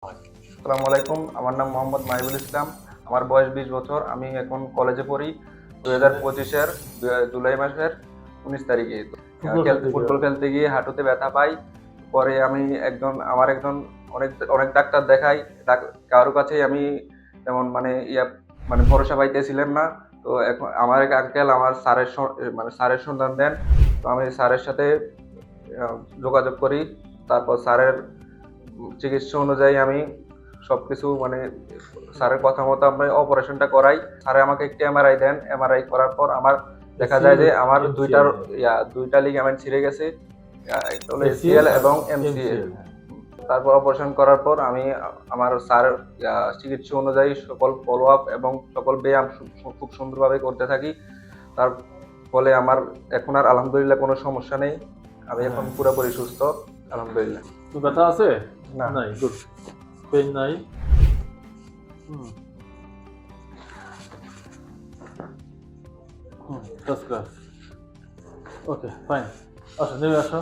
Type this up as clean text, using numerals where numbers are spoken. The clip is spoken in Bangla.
আসসালামু আলাইকুম, আমার নাম মোহাম্মদ মাহিবুল ইসলাম। আমার বয়স 20 বছর। আমি এখন কলেজে পড়ি। 2025-এর জুলাই মাসের 19 তারিখে। ফুটবল খেলতে গিয়ে হাঁটুতে ব্যথা পাই। পরে আমি একজন অনেক অনেক ডাক্তার দেখাই। কারো কাছেই আমি তেমন মানে ভরসা পাইতেছিলেন না। তো এখন আমার এক আঙ্কেল আমার স্যারের সন্ধান দেন। তো আমি স্যারের সাথে যোগাযোগ করি। তারপর স্যারের চিকিৎসা অনুযায়ী আমি সবকিছু মানে স্যারের কথা মতো আমি অপারেশনটা করাই। স্যারে আমাকে একটি এমআরআই দেন। এমআরআই করার পর আমার দেখা যায় যে আমার দুইটা লিগামেন্ট ছিঁড়ে গেছে। একটা হলো এসিএল এবং এমসিএল। তারপর অপারেশন করার পর আমি আমার স্যারের চিকিৎসা অনুযায়ী সকল ফলো আপ এবং সকল ব্যায়াম খুব সুন্দরভাবে করতে থাকি। তার ফলে আমার এখন আর আলহামদুলিল্লাহ কোনো সমস্যা নেই। আমি এখন পুরোপুরি সুস্থ আলহামদুলিল্লাহ। ব্যথা আছে? না। নাই, গুড। পেইন নাই? First class. Okay, fine. আসো, নেমে আসো।